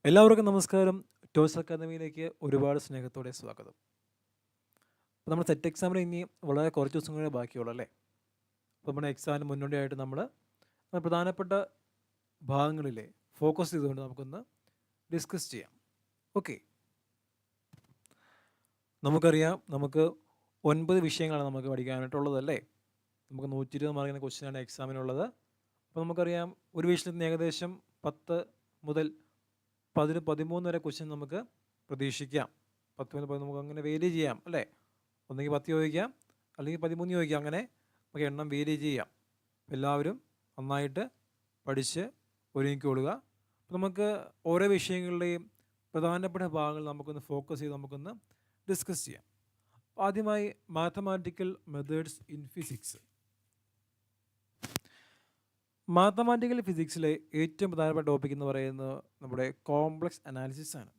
എല്ലാവർക്കും നമസ്കാരം. ടോസ് അക്കാദമിയിലേക്ക് ഒരുപാട് സ്നേഹത്തോടെ സ്വാഗതം. അപ്പോൾ നമ്മുടെ സെറ്റ് എക്സാമിന് ഇനി വളരെ കുറച്ച് ദിവസം കൂടെ ബാക്കിയുള്ളൂ അല്ലേ? അപ്പോൾ നമ്മുടെ എക്സാമിന് മുന്നോടിയായിട്ട് നമ്മൾ പ്രധാനപ്പെട്ട ഭാഗങ്ങളിലെ ഫോക്കസ് ചെയ്തുകൊണ്ട് നമുക്കൊന്ന് ഡിസ്കസ് ചെയ്യാം. ഓക്കെ, നമുക്കറിയാം നമുക്ക് 9 വിഷയങ്ങളാണ് നമുക്ക് പഠിക്കാനായിട്ടുള്ളതല്ലേ. നമുക്ക് 120 മാർക്കിൻ്റെ ക്വസ്റ്റ്യനാണ് എക്സാമിനുള്ളത്. അപ്പോൾ നമുക്കറിയാം ഒരു വിഷയത്തിൽ നിന്ന് ഏകദേശം 10 മുതൽ 13 വരെ ക്വസ്റ്റ്യൻ നമുക്ക് പ്രതീക്ഷിക്കാം. 10 മുതൽ 13 നമുക്ക് അങ്ങനെ വേരി ചെയ്യാം അല്ലേ. ഒന്നെങ്കിൽ 10 ചോദിക്കാം, അല്ലെങ്കിൽ 13 ചോദിക്കാം. അങ്ങനെ നമുക്ക് എണ്ണം വേരി ചെയ്യാം. എല്ലാവരും നന്നായിട്ട് പഠിച്ച് ഒരുങ്ങിക്കൊള്ളുക. അപ്പോൾ നമുക്ക് ഓരോ വിഷയങ്ങളുടെയും പ്രധാനപ്പെട്ട ഭാഗങ്ങൾ നമുക്കൊന്ന് ഫോക്കസ് ചെയ്ത് നമുക്കൊന്ന് ഡിസ്കസ് ചെയ്യാം. ആദ്യമായി mathematical methods in physics. Mathematical ഫിസിക്സിലെ ഏറ്റവും പ്രധാനപ്പെട്ട ടോപ്പിക് എന്ന് പറയുന്നത് നമ്മുടെ കോംപ്ലക്സ് അനാലിസിസ് ആണ്.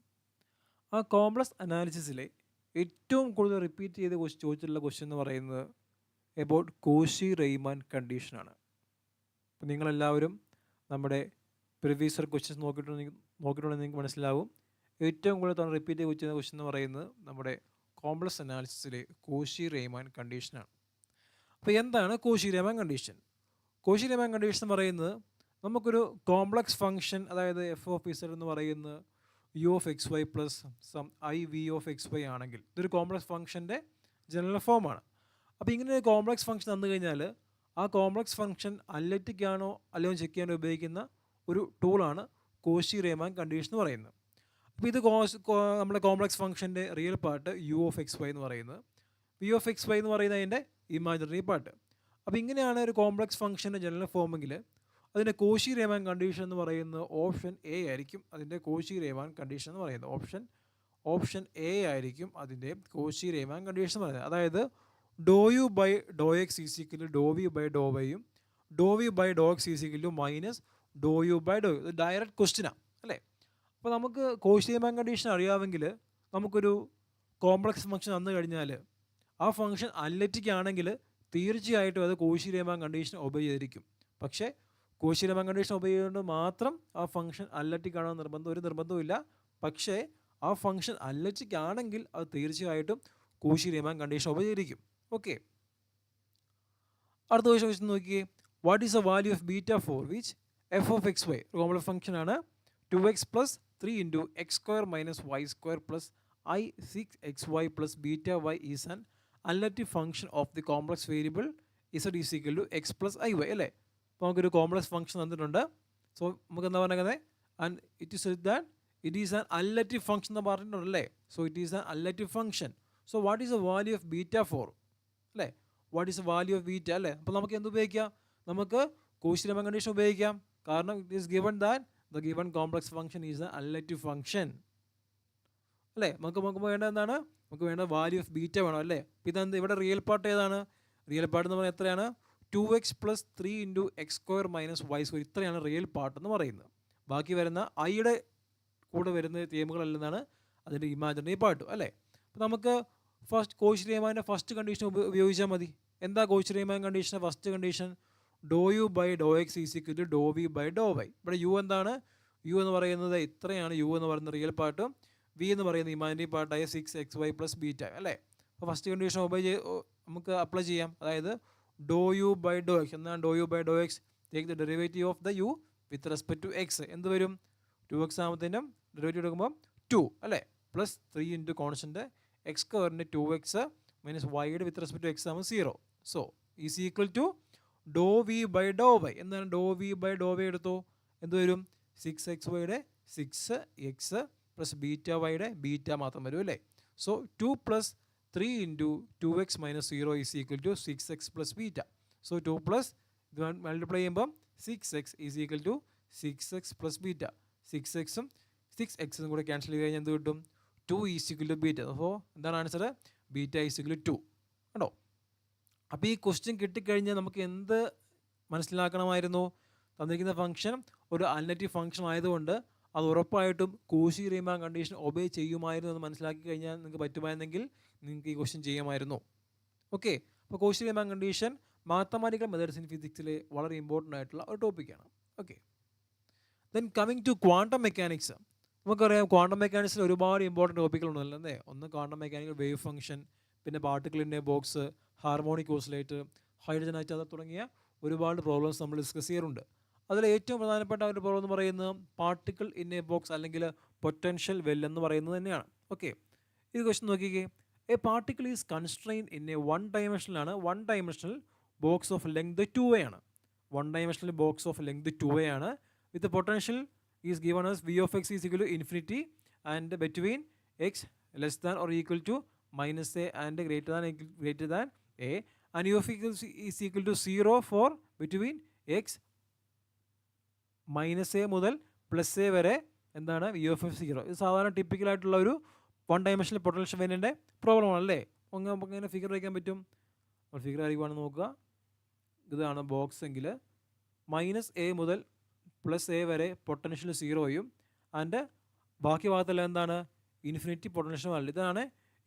ആ കോംപ്ലക്സ് അനാലിസിസിലെ ഏറ്റവും കൂടുതൽ റിപ്പീറ്റ് ചെയ്ത് ചോദിച്ചിട്ടുള്ള ക്വസ്റ്റ്യൻ എന്ന് പറയുന്നത് എബൌട്ട് കോഷി റെയ്മാൻ കണ്ടീഷനാണ്. അപ്പോൾ നിങ്ങളെല്ലാവരും നമ്മുടെ പ്രീവിയസ് ക്വസ്റ്റ്യൻസ് നോക്കിയിട്ടുണ്ടെങ്കിൽ നിങ്ങൾക്ക് മനസ്സിലാവും. ഏറ്റവും കൂടുതൽ തവണ റിപ്പീറ്റ് ചെയ്ത് ചോദിച്ച ക്വസ്റ്റ്യൻ എന്ന് പറയുന്നത് നമ്മുടെ കോംപ്ലക്സ് അനാലിസിസിലെ കോഷി റെയ്മാൻ കണ്ടീഷനാണ്. അപ്പോൾ എന്താണ് Cauchy Riemann condition? Cauchy Riemann condition എന്ന് പറയുന്നത് നമുക്കൊരു കോംപ്ലക്സ് ഫംഗ്ഷൻ, അതായത് എഫ് ഓഫ് ഇസഡ് എന്ന് പറയുന്നത് u of x y plus some i v of x y ആണെങ്കിൽ ഇതൊരു കോംപ്ലക്സ് ഫംഗ്ഷൻ്റെ ജനറൽ ഫോമാണ്. അപ്പോൾ ഇങ്ങനെ ഒരു കോംപ്ലക്സ് ഫംഗ്ഷൻ തന്നു കഴിഞ്ഞാൽ ആ കോംപ്ലക്സ് ഫംഗ്ഷൻ അനലിറ്റിക് ആണോ അല്ലയോ ചെക്ക് ചെയ്യാൻ ഉപയോഗിക്കുന്ന ഒരു ടൂളാണ് കോഷി റെയ്മാൻ കണ്ടീഷൻ എന്ന് പറയുന്നത്. അപ്പോൾ ഇത് നമ്മുടെ കോംപ്ലക്സ് ഫംഗ്ഷൻ്റെ real part u of x y എന്ന് പറയുന്നത്, വി ഓഫ് എക്സ് വൈ എന്ന് പറയുന്നത് അതിൻ്റെ ഇമാജിനറി പാർട്ട്. അപ്പോൾ ഇങ്ങനെയാണ് ഒരു കോംപ്ലക്സ് ഫംഗ്ഷൻ്റെ ജനറൽ ഫോമെങ്കിൽ അതിൻ്റെ കോഷി റെയ്മാൻ കണ്ടീഷൻ എന്ന് പറയുന്നത് ഓപ്ഷൻ എ ആയിരിക്കും. അതിൻ്റെ കോഷി റെയ്മാൻ കണ്ടീഷൻ എന്ന് പറയുന്നത് ഓപ്ഷൻ എ ആയിരിക്കും അതിൻ്റെ കോഷി റെയ്മാൻ കണ്ടീഷൻ എന്ന് പറയുന്നത്. അതായത് doe u by doe x is equal doe v by doe വൈയും doe v by doe x is equal minus doe u by doe u. ഇത് ഡയറക്റ്റ് ക്വസ്റ്റ്യനാണ് അല്ലേ. അപ്പോൾ നമുക്ക് കോഷി റെയ്മാൻ കണ്ടീഷൻ അറിയാമെങ്കിൽ നമുക്കൊരു കോംപ്ലക്സ് ഫംഗ്ഷൻ തന്നു കഴിഞ്ഞാൽ ആ ഫംഗ്ഷൻ അനലിറ്റിക് ആണെങ്കിൽ തീർച്ചയായിട്ടും അത് കോഷി റെയ്മാൻ കണ്ടീഷൻ ഒബേ ചെയ്തിരിക്കും. പക്ഷേ കോഷി റെയ്മാൻ കണ്ടീഷൻ ഒബേ ചെയ്തുകൊണ്ട് മാത്രം ആ ഫംഗ്ഷൻ അനലിറ്റിക് ആണോ ഒരു നിർബന്ധവുമില്ല. പക്ഷേ ആ ഫംഗ്ഷൻ അനലിറ്റിക് ആണെങ്കിൽ അത് തീർച്ചയായിട്ടും കോഷി റെയ്മാൻ കണ്ടീഷൻ ഒബേ ചെയ്തിരിക്കും. ഓക്കെ, അടുത്ത ക്വസ്റ്റ്യൻ നോക്കിയേ. What is the value of beta for which f of x y complex ഫംഗ്ഷനാണ് 2x plus 3 into x square minus y square plus i 6xy plus beta y is an analytic function of the complex variable z is equal to x plus i y അല്ലേ. അപ്പോൾ നമുക്കൊരു complex function തന്നിട്ടുണ്ട്. So നമുക്ക് എന്താ പറയുന്നത്, and it is an analytic function എന്ന് പറഞ്ഞിട്ടുണ്ടല്ലേ. So it is an analytic function. So what is the value of beta for അല്ലേ, what is the value of beta അല്ലേ. അപ്പോൾ നമുക്ക് എന്ത് ഉപയോഗിക്കാം, നമുക്ക് കോഷി റെയ്മാൻ കണ്ടീഷൻ ഉപയോഗിക്കാം. കാരണം it is given that the given complex function is A analytic function അല്ലേ. നമുക്ക് വേണ്ടത് എന്താണ്, നമുക്ക് വേണ്ട വാല്യൂ ഓഫ് ബീറ്റ വേണം അല്ലേ. ഇതെന്ത്, ഇവിടെ റിയൽ പാർട്ട് ഏതാണ്, റിയൽ പാർട്ട് എന്ന് പറയുന്നത് എത്രയാണ്, 2x plus 3 into x square minus y square. ഇത്രയാണ് റിയൽ പാർട്ട് എന്ന് പറയുന്നത്. ബാക്കി വരുന്ന ഐയുടെ കൂടെ വരുന്ന ടേമുകളല്ലെന്നാണ് അതിൻ്റെ ഇമാജിനറി പാർട്ട് അല്ലേ. അപ്പോൾ നമുക്ക് ഫസ്റ്റ് കോഷി റെയ്മാൻ്റെ ഫസ്റ്റ് കണ്ടീഷൻ ഉപയോഗിച്ചാൽ മതി. എന്താ കോഷി റെയ്മാൻ കണ്ടീഷൻ്റെ first condition, doe u by doe x is equal to doe v by doe y. ഇവിടെ യു എന്താണ്, യു എന്ന് പറയുന്നത് ഇത്രയാണ് യു എന്ന് പറയുന്ന റിയൽ പാർട്ടും വി എന്ന് പറയുന്ന ഇമാജിനറി പാർട്ടായ 6xy പ്ലസ് ബീറ്റ അല്ലേ. അപ്പോൾ ഫസ്റ്റ് കണ്ടീഷൻ നമുക്ക് അപ്ലൈ ചെയ്യാം. അതായത് doe u by doe x എന്നാൽ doe u by doe x take the derivative of the u with respect to x. എന്ത് വരും, 2x ആകുമ്പോഴത്തേനും ഡെറിവേറ്റീവ് എടുക്കുമ്പോൾ 2 അല്ലേ, പ്ലസ് 3 ഇൻറ്റു കോൺസ്റ്റൻറ്റ് എക്സ് സ്ക്വയറിൻ്റെ 2x മൈനസ് വൈയുടെ വിത്ത് റെസ്പെക്ട് ടു എക്സ് ആകുമ്പോൾ 0. So is equal to doe v by doe y. എന്താണ് doe v by doe y എടുത്തു, എന്ത് വരും, 6xyയുടെ 6x പ്ലസ് ബീറ്റ വൈയുടെ ബീറ്റ മാത്രം വരും അല്ലേ. So 2 plus 3 into 2x minus 0 is equal to 6x plus beta. So 2 plus ഇത് മൾട്ടിപ്ലൈ ചെയ്യുമ്പം 6x is equal to 6x plus beta. 6xും 6xും കൂടെ ക്യാൻസൽ ചെയ്ത് കഴിഞ്ഞാൽ എന്ത് കിട്ടും, 2 ഈസ് ഈക്വൽ ടു ബീറ്റ. അപ്പോൾ എന്താണ് answer, beta is equal to 2 കണ്ടോ. അപ്പോൾ ഈ ക്വസ്റ്റ്യൻ കിട്ടിക്കഴിഞ്ഞാൽ നമുക്ക് എന്ത് മനസ്സിലാക്കണമായിരുന്നു, തന്നിരിക്കുന്ന ഫംഗ്ഷൻ ഒരു അനലിറ്റിക് ഫംഗ്ഷൻ ആയതുകൊണ്ട് അത് ഉറപ്പായിട്ടും കോഷി റെയ്മാൻ കണ്ടീഷൻ ഒബേ ചെയ്യുമായിരുന്നു എന്ന് മനസ്സിലാക്കി കഴിഞ്ഞാൽ നിങ്ങൾക്ക് പറ്റുമായിരുന്നെങ്കിൽ നിങ്ങൾക്ക് ഈ ക്വസ്റ്റ്യൻ ചെയ്യാമായിരുന്നു. ഓക്കെ, അപ്പോൾ Cauchy Riemann condition mathematical methods in ഫിസിക്സിലെ വളരെ ഇമ്പോർട്ടൻ്റ് ആയിട്ടുള്ള ഒരു ടോപ്പിക്കാണ്. Okay, then coming to quantum mechanics. നമുക്കറിയാം ക്വാണ്ടം മെക്കാനിക്സിൽ ഒരുപാട് ഇമ്പോർട്ടൻറ്റ് ടോപ്പിക്കുകളുണ്ടല്ലേ. ഒന്ന് ക്വാണ്ടം മെക്കാനിക്കൽ വേവ് ഫംഗ്ഷൻ, പിന്നെ particle in a box, harmonic oscillator, hydrogen atom തുടങ്ങിയ ഒരുപാട് പ്രോബ്ലംസ് നമ്മൾ ഡിസ്കസ് ചെയ്യാറുണ്ട്. അതിൽ ഏറ്റവും പ്രധാനപ്പെട്ട ഒരു പ്രോബ്ലം എന്ന് പറയുന്നത് പാർട്ടിക്കിൾ ഇൻ എ ബോക്സ് അല്ലെങ്കിൽ പൊട്ടൻഷ്യൽ വെൽ എന്ന് പറയുന്നത് തന്നെയാണ്. ഓക്കെ, ഇത് ക്വസ്റ്റ്യൻ നോക്കിക്കേ. A particle is constrain in a one ഡയമെൻഷനിലാണ്. One dimensional box of length 2a ആണ്. One dimensional box of length 2a ആണ്. With potential is given as v of x is equal to infinity and between x less than or equal to minus a and greater than a, and u of x is equal to 0 for between x minus a മുതൽ plus a വരെ എന്താണ് u of x 0. ഇത് സാധാരണ typical ആയിട്ടുള്ള ഒരു one dimensional potential വെല്ലിൻ്റെ problem ആണല്ലേ. നമുക്ക് ഇങ്ങനെ ഫിഗർ വയ്ക്കാൻ പറ്റും. ഫിഗർ ആയിരിക്കുവാണെന്ന് നോക്കുക. ഇതാണ് ബോക്സ് എങ്കിൽ മൈനസ് എ മുതൽ പ്ലസ് എ വരെ പൊട്ടൻഷ്യൽ 0യും ആൻഡ് ബാക്കി ഭാഗത്തെല്ലാം എന്താണ് ഇൻഫിനിറ്റി പൊട്ടൻഷ്യൽ വാല്യൂ. ഇതാണ്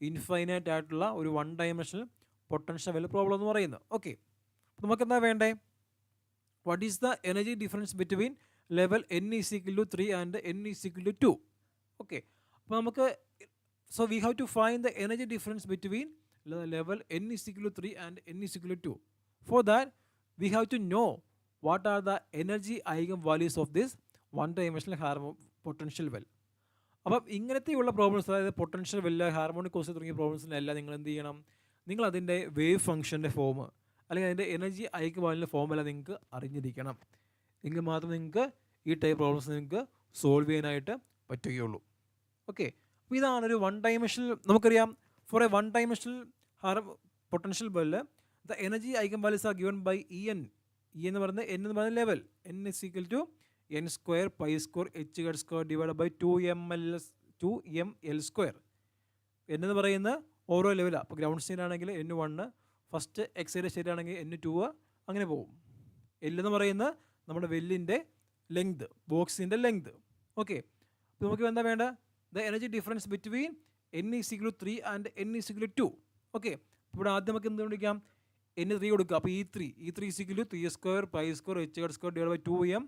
ഇൻഫൈനൈറ്റ് ആയിട്ടുള്ള ഒരു one dimensional potential value problem എന്ന് പറയുന്നത്. ഓക്കെ, നമുക്ക് എന്താ വേണ്ടേ? What is the energy difference between level n is equal to 3 and n is equal to 2. Okay, അപ്പോൾ നമുക്ക് so we have to find the energy difference between level n is equal to 3 and n is equal to 2. For that we have to know what are the energy eigenvalues of this one dimensional potential well. അപ്പം ഇങ്ങനത്തെയുള്ള problems, അതായത് potential വെല്ല്, harmonic oscillator തുടങ്ങിയ പ്രോബ്ലംസിനെല്ലാം നിങ്ങൾ എന്ത് ചെയ്യണം? നിങ്ങൾ അതിൻ്റെ wave ഫംഗ്ഷൻ്റെ form അല്ലെങ്കിൽ അതിൻ്റെ എനർജി ഐക്യവാല്യൂൻ്റെ ഫോമെല്ലാം നിങ്ങൾക്ക് അറിഞ്ഞിരിക്കണം. എങ്കിൽ മാത്രമേ നിങ്ങൾക്ക് ഈ ടൈപ്പ് പ്രോബ്ലംസ് നിങ്ങൾക്ക് സോൾവ് ചെയ്യാനായിട്ട് പറ്റുകയുള്ളൂ. ഓക്കെ, അപ്പോൾ ഇതാണ് ഒരു വൺ ഡയമെൻഷണൽ. നമുക്കറിയാം for a one dimensional potential well the energy eigenvalues are given by en. എന്ന് പറയുന്നത് n എന്ന് പറയുന്നത് level n is equal to n square pi square h z square divided by 2ml square. n എന്ന് പറയുന്ന ഓരോ ലെവലാണ്. അപ്പോൾ ground state ആണെങ്കിൽ n1, ഫസ്റ്റ് എക്സൈറ്റഡ് സ്റ്റേറ്റ് ആണെങ്കിൽ n2, അങ്ങനെ പോകും. l എന്ന് പറയുന്ന നമ്മുടെ വെല്ലിൻ്റെ ലെങ്ത്, ബോക്സിൻ്റെ ലെങ്ത്. ഓക്കെ, അപ്പോൾ നമുക്ക് എന്താ വേണ്ട? The energy difference between n is equal to 3 and n is equal to 2. Okay, ഇവിടെ ആദ്യം നമുക്ക് എന്ത് വിളിക്കാം? n 3 കൊടുക്കുക. അപ്പോൾ e3 is equal to 3 square pi square h square divided by 2m.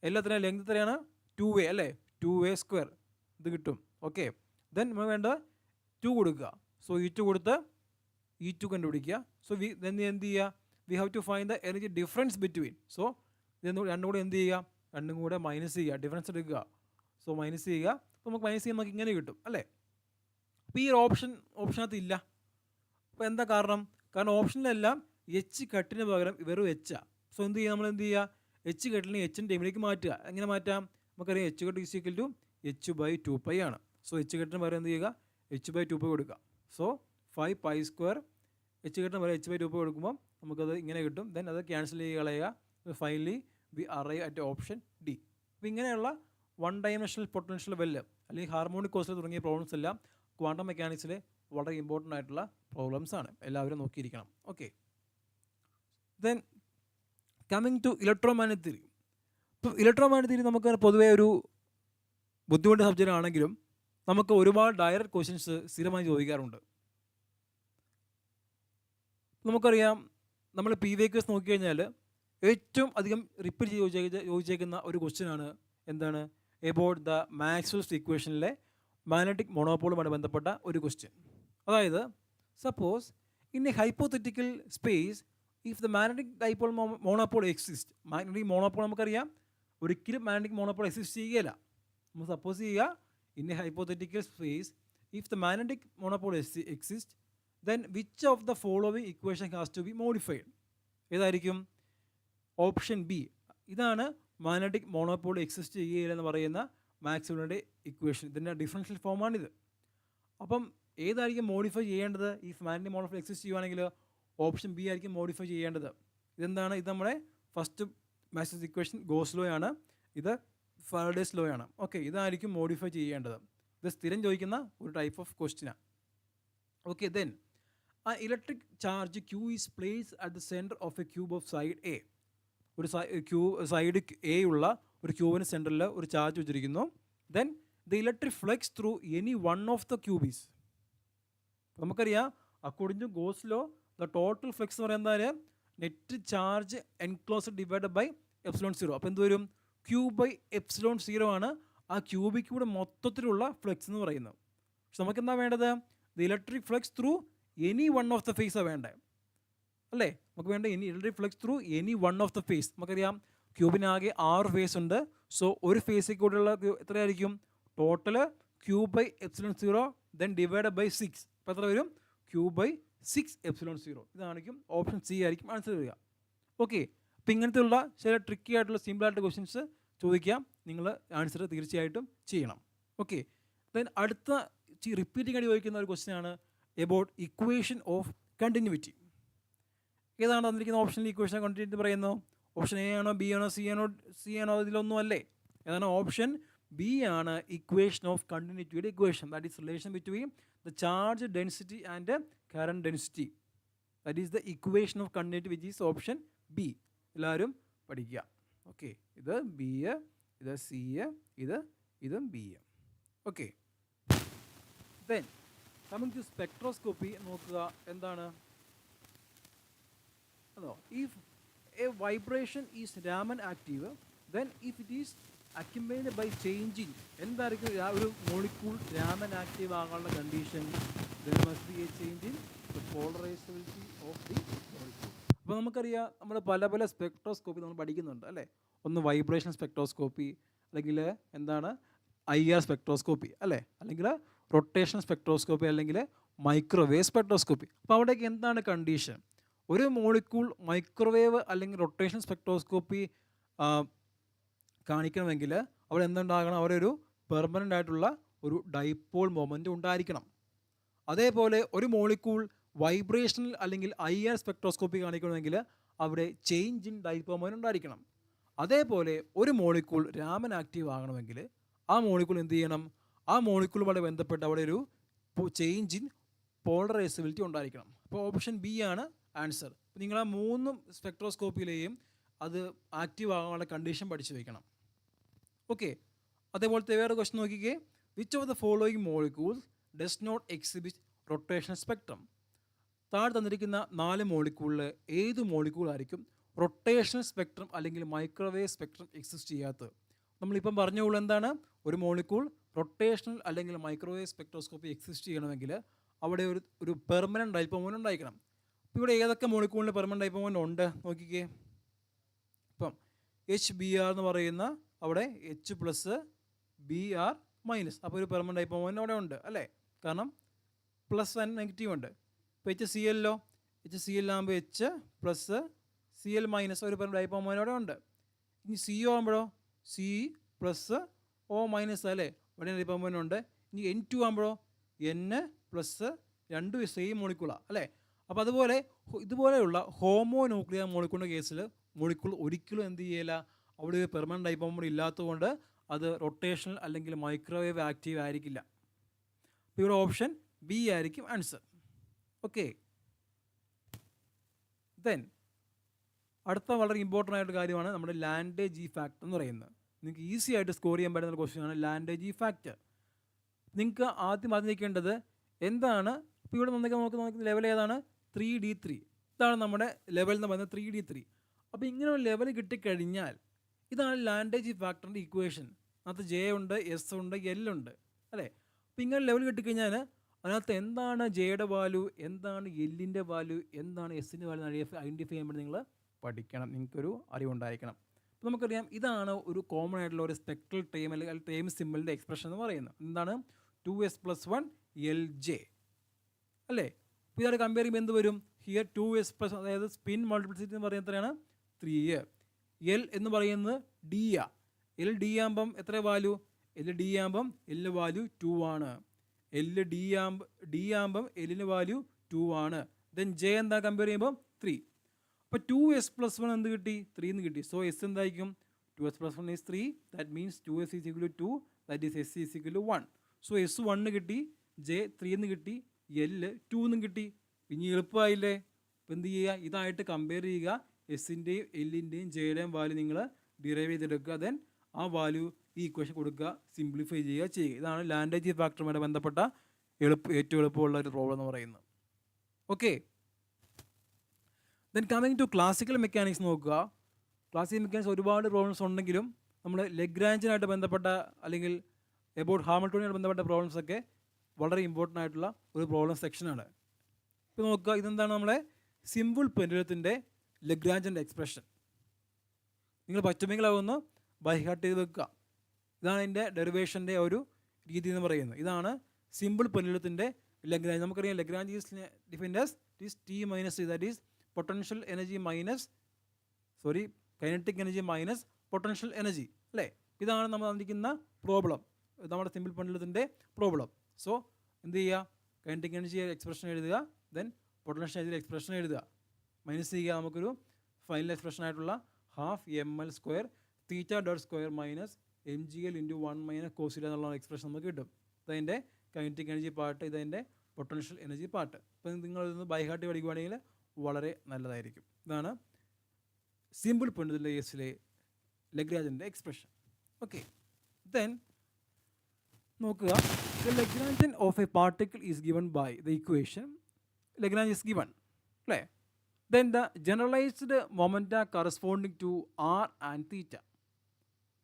എല്ലാത്തിനും ലെങ്ത് എത്രയാണ്? 2a അല്ലേ? 2a സ്ക്വയർ ഇത് കിട്ടും. ഓക്കെ, ദെൻ നമ്മൾ വേണ്ട 2 കൊടുക്കുക. സോ e2 കൊടുത്ത് e2 കണ്ടുപിടിക്കുക. സോ ദെൻ എന്ത് ചെയ്യുക? We have to find the energy difference between. So രണ്ടും കൂടെ എന്ത് ചെയ്യുക? രണ്ടും കൂടെ മൈനസ് ചെയ്യുക, ഡിഫറൻസ് എടുക്കുക. സോ മൈനസ് ചെയ്യുക. അപ്പോൾ നമുക്ക് മൈനസ് ചെയ്യുമ്പോൾ നമുക്ക് ഇങ്ങനെ കിട്ടും അല്ലേ. അപ്പോൾ ഈ ഓപ്ഷനകത്ത് ഇല്ല. അപ്പോൾ എന്താ കാരണം? കാരണം ഓപ്ഷനിലെല്ലാം എച്ച് കട്ടിന് പകരം വെറും എച്ചാണ്. സോ എന്ത് ചെയ്യുക? നമ്മൾ എന്ത് ചെയ്യുക? എച്ച് കട്ടിനെ എച്ചിൻ്റെ ടൈമിലേക്ക് മാറ്റുക. എങ്ങനെ മാറ്റാം? നമുക്കറിയാം h cut is equal to h/2π ആണ്. സോ എച്ച് കട്ടിന് പകരം എന്ത് ചെയ്യുക? h/2π കൊടുക്കുക. സോ 5 പൈ സ്ക്വയർ എച്ച് കട്ടിന് പകരം h/2π കൊടുക്കുമ്പോൾ നമുക്കത് ഇങ്ങനെ കിട്ടും. ദെൻ അത് ക്യാൻസൽ ചെയ്ത് കളയുക. Finally we arrive at option D. അപ്പോൾ ഇങ്ങനെയുള്ള വൺ ഡയമെൻഷണൽ പൊട്ടൻഷ്യൽ വെല്ല് അല്ലെങ്കിൽ ഹാർമോണിക് ഓസിലേറ്റർ തുടങ്ങിയ പ്രോബ്ലംസ് എല്ലാം ക്വാണ്ടം മെക്കാനിക്സിലെ വളരെ ഇമ്പോർട്ടൻ്റ് ആയിട്ടുള്ള പ്രോബ്ലംസ് ആണ്. എല്ലാവരും നോക്കിയിരിക്കണം. Okay, then coming to electromagnetic theory. ഇപ്പോൾ ഇലക്ട്രോമാഗ്നറ്റിക് തിയറി നമുക്ക് പൊതുവേ ഒരു ബുദ്ധിമുട്ട് സബ്ജക്റ്റ് ആണെങ്കിലും നമുക്ക് ഒരുപാട് ഡയറക്റ്റ് ക്വസ്റ്റ്യൻസ് സ്ഥിരമായി ചോദിക്കാറുണ്ട്. നമുക്കറിയാം നമ്മൾ PVQs നോക്കിക്കഴിഞ്ഞാൽ ഏറ്റവും അധികം റിപ്പീറ്റ് ചോദിച്ചേക്കുന്ന ഒരു ക്വസ്റ്റ്യനാണ് എന്താണ്? എബൌട്ട് ദ മാക്സ്വെൽസ് ഇക്വേഷനിലെ മാഗ്നറ്റിക് മോണോപോളുമായി ബന്ധപ്പെട്ട ഒരു ക്വസ്റ്റ്യൻ. അതായത് suppose in a hypothetical space if the magnetic dipole monopole exist. Magnetic monopole നമുക്കറിയാം ഒരിക്കലും മാഗ്നറ്റിക് മോണോപോൾ എക്സിസ്റ്റ് ചെയ്യുകയില്ല. നമ്മൾ സപ്പോസ് ചെയ്യുക in a hypothetical space if the magnetic monopole exist then which of the following equation has to be modified. ഏതായിരിക്കും? Option B. ഇതാണ് magnetic monopole exist ചെയ്യുകയില്ല എന്ന് പറയുന്ന മാക്സ്വെല്ലിൻ്റെ ഇക്വേഷൻ. ഇതിൻ്റെ ഡിഫറൻഷ്യൽ ഫോമാണിത്. അപ്പം ഏതായിരിക്കും മോഡിഫൈ ചെയ്യേണ്ടത്? ഇഫ് മാഗ്നറ്റിക് മോണോപോൾ എക്സിസ്റ്റ് ചെയ്യുവാണെങ്കിൽ ഓപ്ഷൻ ബി ആയിരിക്കും മോഡിഫൈ ചെയ്യേണ്ടത്. ഇതെന്താണ്? ഇത് നമ്മുടെ first Maxwell's equation goes law ആണ്. ഇത് ഫാരഡേസ് ലോ ആണ്. ഓക്കെ, ഇതായിരിക്കും മോഡിഫൈ ചെയ്യേണ്ടത്. ഇത് സ്ഥിരം ചോദിക്കുന്ന ഒരു ടൈപ്പ് ഓഫ് ക്വസ്റ്റ്യനാണ്. ഓക്കെ, ദെൻ ആ electric charge Q is placed at the centre of A cube of side A. ഒരു സൈഡ് എ ഉള്ള ഒരു ക്യൂബിന് സെൻറ്ററിൽ ഒരു ചാർജ് വെച്ചിരിക്കുന്നു. Then the electric flux through any one of the cubes. നമുക്കറിയാം according to Gauss law the total flux എന്ന് പറയുന്നത് net charge enclose divide by epsilon 0. അപ്പോൾ എന്ത് വരും? Q/ε0 ആണ് ആ ക്യൂബിക്കൂടെ മൊത്തത്തിലുള്ള ഫ്ലക്സ് എന്ന് പറയുന്നത്. പക്ഷെ നമുക്ക് എന്താ വേണ്ടത്? The electric flux through any one of the ഫേസാണ് വേണ്ടത് അല്ലേ? നമുക്ക് വേണ്ട electric flux through any one of the face. നമുക്കറിയാം ക്യൂബിനാകെ 6 ഫേസ് ഉണ്ട്. സോ ഒരു ഫേസിൽ കൂടെയുള്ള എത്രയായിരിക്കും? Total Q/ε0 then divide by 6. അപ്പോൾ എത്ര വരും? Q/6ε0. ഇതായിരിക്കും ഓപ്ഷൻ സി ആയിരിക്കും ആൻസർ വരിക. ഓക്കെ, അപ്പോൾ ഇങ്ങനത്തെയുള്ള ചില ട്രിക്കി ആയിട്ടുള്ള സിമ്പിളായിട്ടുള്ള ക്വസ്റ്റ്യൻസ് ചോദിക്കാം. നിങ്ങൾ ആൻസർ തീർച്ചയായിട്ടും ചെയ്യണം. ഓക്കെ, ദെൻ അടുത്ത റിപ്പീറ്റിംഗ് ആയിട്ട് ചോദിക്കുന്ന ഒരു ക്വസ്റ്റ്യൻ ആണ് എബൌട്ട് ഇക്വേഷൻ ഓഫ് കണ്ടിന്യൂറ്റി. ഏതാണ് തന്നിരിക്കുന്ന ഓപ്ഷനിൽ ഇക്വേഷൻ ഓഫ് കണ്ടിന്യൂറ്റി പറയുന്നു? ഓപ്ഷൻ എ ആണോ, ബി ആണോ, സി ആണോ? ഇതിലൊന്നും അല്ലേ. ഏതാണ്? ഓപ്ഷൻ ബി ആണ് ഇക്വേഷൻ ഓഫ് കണ്ടിന്യൂറ്റിയുടെ equation. That is relation between the charge density and current density. That is the equation of continuity which is option B. എല്ലാവരും പഠിക്കുക. ഓക്കെ, ഇത് ബി, ഇത് സി, ഇതും B. Okay, then coming to spectroscopy നോക്കുക. എന്താണ്? അതോ if a vibration is Raman active then if it is accumulated by changing, എന്തായിരിക്കും ഒരു മോളിക്യൂൾ രാമൻ ആക്റ്റീവ് ആകാനുള്ള condition? Then must be a change in the polarisability of the molecule. അപ്പോൾ നമുക്കറിയാം നമ്മൾ പല സ്പെക്ട്രോസ്കോപ്പി നമ്മൾ പഠിക്കുന്നുണ്ട് അല്ലേ? ഒന്ന് വൈബ്രേഷൻ സ്പെക്ട്രോസ്കോപ്പി, അല്ലെങ്കിൽ എന്താണ് IR സ്പെക്ട്രോസ്കോപ്പി അല്ലേ, അല്ലെങ്കിൽ റൊട്ടേഷൻ സ്പെക്ട്രോസ്കോപ്പി, അല്ലെങ്കിൽ മൈക്രോവേവ് സ്പെക്ട്രോസ്കോപ്പി. അപ്പോൾ അവിടേക്ക് എന്താണ് കണ്ടീഷൻ? ഒരു മോളിക്യൂൾ മൈക്രോവേവ് അല്ലെങ്കിൽ റൊട്ടേഷൻ സ്പെക്ട്രോസ്കോപ്പി കാണിക്കണമെങ്കിൽ അവിടെ എന്തുണ്ടാകണം? അവിടെ ഒരു പെർമനൻ്റ് ആയിട്ടുള്ള ഒരു ഡൈപോൾ മൊമെൻ്റ് ഉണ്ടായിരിക്കണം. അതേപോലെ ഒരു മോളിക്യൂൾ വൈബ്രേഷണൽ അല്ലെങ്കിൽ IR സ്പെക്ട്രോസ്കോപ്പി കാണിക്കണമെങ്കിൽ അവിടെ ചേഞ്ച് ഇൻ ഡൈപോൾ മൊമെൻ്റ് ഉണ്ടായിരിക്കണം. അതേപോലെ ഒരു മോളിക്യൂൾ രാമൻ ആക്റ്റീവ് ആകണമെങ്കിൽ ആ മോളിക്യൂൾ എന്ത് ചെയ്യണം? ആ മോളിക്യൂളുമായി ബന്ധപ്പെട്ട് അവിടെ ഒരു ചേഞ്ച് ഇൻ പോളറൈസബിലിറ്റി ഉണ്ടായിരിക്കണം. അപ്പോൾ ഓപ്ഷൻ ബി ആണ് ആൻസർ. നിങ്ങൾ ആ 3 സ്പെക്ട്രോസ്കോപ്പിയിലെയും അത് ആക്റ്റീവ് ആകാനുള്ള കണ്ടീഷൻ പഠിച്ചു വയ്ക്കണം. ഓക്കെ, അതേപോലത്തെ വേറെ ക്വസ്റ്റ്യൻ നോക്കിക്കേ. Which of the following molecules does not exhibit rotation spectrum? താഴെ തന്നിരിക്കുന്ന 4 മോളിക്യൂളിൽ ഏത് മോളിക്യൂൾ ആയിരിക്കും റൊട്ടേഷണൽ സ്പെക്ട്രം അല്ലെങ്കിൽ മൈക്രോവേവ് സ്പെക്ട്രം എക്സിസ്റ്റ് ചെയ്യാത്തത്? നമ്മളിപ്പം പറഞ്ഞുള്ളൂ എന്താണ്? ഒരു മോളിക്യൂൾ റൊട്ടേഷണൽ അല്ലെങ്കിൽ മൈക്രോവേവ് സ്പെക്ട്രോസ്കോപ്പി എക്സിസ്റ്റ് ചെയ്യണമെങ്കിൽ അവിടെ ഒരു പെർമനൻറ്റ് ഡൈപോൾ മൊമെൻ്റ് ഉണ്ടായിരിക്കണം. അപ്പോൾ ഇവിടെ ഏതൊക്കെ മോളിക്യൂളിന് പെർമനൻറ്റ് ഡൈപോൾ മൊമെൻ്റ് ഉണ്ട് നോക്കിക്കേ. ഇപ്പം HBr എന്ന് പറയുന്ന അവിടെ H+Br-, അപ്പോൾ ഒരു പെർമനൻറ്റ് ഡൈപോൾ മൊമെൻ്റ് അവിടെ ഉണ്ട് അല്ലേ? കാരണം പ്ലസ് ആൻഡ് നെഗറ്റീവ് ഉണ്ട്. ഇപ്പോൾ HCl ആകുമ്പോൾ H+Cl- ഒരു പെർമനൻറ്റ് ഡൈപോൾ മൊമെൻ്റ് അവിടെ ഉണ്ട്. ഇനി CO ആകുമ്പോഴോ C+O- അല്ലേ, ഇവിടെ ഡൈപോൾ മൊമെൻ്റ് ഉണ്ട്. ഇനി N2 ആകുമ്പോഴോ N+, രണ്ടും സെയിം മോളിക്യൂളാണ് അല്ലേ? അപ്പോൾ അതുപോലെ ഇതുപോലെയുള്ള ഹോമോ ന്യൂക്ലിയർ മോളിക്യൂളിൻ്റെ കേസിൽ മോളിക്യൂൾ ഒരിക്കലും എന്ത് ചെയ്യില്ല, അവിടെ ഒരു പെർമനൻറ്റ് ഡൈപോൾ മൊമെൻ്റ് ഇല്ലാത്തതുകൊണ്ട് അത് റൊട്ടേഷണൽ അല്ലെങ്കിൽ മൈക്രോവേവ് ആക്റ്റീവ് ആയിരിക്കില്ല. അപ്പോൾ ഇവിടെ ഓപ്ഷൻ ബി ആയിരിക്കും ആൻസർ. ഓക്കെ, ദെൻ അടുത്ത വളരെ ഇമ്പോർട്ടൻ്റ് ആയിട്ട് കാര്യമാണ് നമ്മുടെ ലാൻഡേജ് ഫാക്ടർ എന്ന് പറയുന്നത്. നിങ്ങൾക്ക് ഈസി ആയിട്ട് സ്കോർ ചെയ്യാൻ പറ്റുന്ന ക്വസ്റ്റ്യനാണ് ലാൻഡേജ് ഫാക്ടർ. നിങ്ങൾക്ക് ആദ്യം അറിഞ്ഞിരിക്കേണ്ടത് എന്താണ്? ഇപ്പോൾ ഇവിടെ നമുക്ക് ലെവൽ ഏതാണ്? 3D3. ഇതാണ് നമ്മുടെ ലെവൽ എന്ന് പറയുന്നത് 3D3. അപ്പോൾ ഇങ്ങനെ ഒരു ലെവൽ കിട്ടിക്കഴിഞ്ഞാൽ ഇതാണ് ലാൻഡേജ് ഫാക്ടറിൻ്റെ ഇക്വേഷൻ. അതിനകത്ത് J ഉണ്ട്, S ഉണ്ട്, L ഉണ്ട് അല്ലേ? അപ്പോൾ ഇങ്ങനെ ലെവൽ കിട്ടിക്കഴിഞ്ഞാൽ അതിനകത്ത് എന്താണ് Jയുടെ വാല്യൂ, എന്താണ് Lൻ്റെ വാല്യൂ, എന്താണ് Sൻ്റെ വാല്യൂ ഐഡൻറ്റിഫൈ ചെയ്യുമ്പോൾ നിങ്ങൾ പഠിക്കണം, നിങ്ങൾക്കൊരു അറിവുണ്ടായിരിക്കണം. അപ്പോൾ നമുക്കറിയാം ഇതാണ് ഒരു കോമൺ ആയിട്ടുള്ള ഒരു സ്പെക്ട്രൽ ടൈം അല്ലെങ്കിൽ ടൈം സിമ്പിളിൻ്റെ എക്സ്പ്രഷൻ എന്ന് പറയുന്നത്. എന്താണ്? 2s+1 LJ അല്ലേ? അപ്പോൾ ഇതാണ് കമ്പയർ ചെയ്യുമ്പോൾ എന്ത് വരും? ഹിയർ 2s+, അതായത് സ്പിൻ മൾട്ടിപ്ലിസിറ്റി എന്ന് പറയുന്നത് എത്രയാണ്? 3. L എന്ന് പറയുന്നത് D ആ. LD ആകുമ്പം എത്ര വാല്യൂ? LD ആകുമ്പം L വാല്യൂ 2 ആണ്. LD ആകുമ്പം Lന് വാല്യൂ 2 ആണ്. ദെൻ J എന്താ കമ്പയർ ചെയ്യുമ്പോൾ 3. അപ്പോൾ 2s+1 എന്ത് കിട്ടി? 3 എന്ന് കിട്ടി. സോ S എന്തായിരിക്കും? 2s+1 is 3. That means 2s is equal to 2. That is S is equal to 1. So S 1 കിട്ടി, J 3 എന്ന് കിട്ടി, L 2 എന്നും കിട്ടി. ഇനി എളുപ്പമായില്ലേ? അപ്പോൾ എന്ത് ചെയ്യുക? ഇതായിട്ട് കമ്പയർ ചെയ്യുക. എസിൻ്റെയും എല്ലിൻ്റെയും ജെയുടെയും വാല്യൂ നിങ്ങൾ ഡിറൈവ് ചെയ്തെടുക്കുക. ദെൻ ആ വാല്യൂ ഈ ഇക്വേഷൻ കൊടുക്കുക, സിംപ്ലിഫൈ ചെയ്യുക. ഇതാണ് ലാൻഡേജ് ഫാക്ടറുമായി ബന്ധപ്പെട്ട ഏറ്റവും എളുപ്പമുള്ള ഒരു പ്രോബ്ലം എന്ന് പറയുന്നത്. Okay, then coming to classical mechanics നോക്കുക. ക്ലാസിക്കൽ മെക്കാനിക്സ് ഒരുപാട് പ്രോബ്ലംസ് ഉണ്ടെങ്കിലും നമ്മൾ ലഗ്രാഞ്ചിനായിട്ട് ബന്ധപ്പെട്ട അല്ലെങ്കിൽ എബൌട്ട് ഹാമിൽട്ടോണിയായിട്ട് ബന്ധപ്പെട്ട പ്രോബ്ലംസൊക്കെ വളരെ ഇമ്പോർട്ടൻ്റ് ആയിട്ടുള്ള ഒരു പ്രോബ്ലം സെക്ഷനാണ്. ഇപ്പോൾ നോക്കുക, ഇതെന്താണ് നമ്മളെ സിമ്പിൾ പെൻഡുലത്തിൻ്റെ ലഗ്രാഞ്ചിൻ്റെ എക്സ്പ്രഷൻ. നിങ്ങൾ പറ്റുമെങ്കിൽ അതൊന്ന് ബൈ ഹാർട്ട് ചെയ്ത് വെക്കുക. ഇതാണ് അതിൻ്റെ ഡെറിവേഷൻ്റെ ഒരു രീതി എന്ന് പറയുന്നത്. ഇതാണ് സിമ്പിൾ പെൻഡുലത്തിൻ്റെ ലഗ്രാഞ്ച്. നമുക്കറിയാം Lagrange is defined as T minus T, that is potential energy minus kinetic energy minus potential energy അല്ലേ. ഇതാണ് നമ്മൾ തന്നിരിക്കുന്ന പ്രോബ്ലം, നമ്മുടെ സിമ്പിൾ പെൻഡുലത്തിൻ്റെ പ്രോബ്ലം. സോ എന്ത് ചെയ്യുക, കൈനറ്റിക് എനർജി എക്സ്പ്രഷൻ എഴുതുക, ദെൻ പൊട്ടൻഷ്യൽ എനർജി എക്സ്പ്രഷൻ എഴുതുക, മൈനസ് ചെയ്യുക. നമുക്കൊരു ഫൈനൽ എക്സ്പ്രഷൻ ആയിട്ടുള്ള ½ ml² മൈനസ് mgl × 1 - cos എന്നുള്ള എക്സ്പ്രഷൻ നമുക്ക് കിട്ടും. ഇതതിൻ്റെ കൈനറ്റിക് എനർജി പാർട്ട്, ഇതതിൻ്റെ പൊട്ടൻഷ്യൽ എനർജി പാർട്ട്. അപ്പോൾ നിങ്ങൾ ഇതൊന്ന് ബൈ ഹാർട്ട് പഠിക്കുകയാണെങ്കിൽ വളരെ നല്ലതായിരിക്കും. ഇതാണ് സിമ്പിൾ പെൻഡുലത്തിൻ്റെ കേസിലെ ലഗ്രാഞ്ചിൻ്റെ എക്സ്പ്രഷൻ. ഓക്കെ, ദെൻ നോക്കുക, the Lagrangian of a particle is given by the equation Lagrange is given, അല്ലേ. Then the generalized momenta corresponding to r and theta.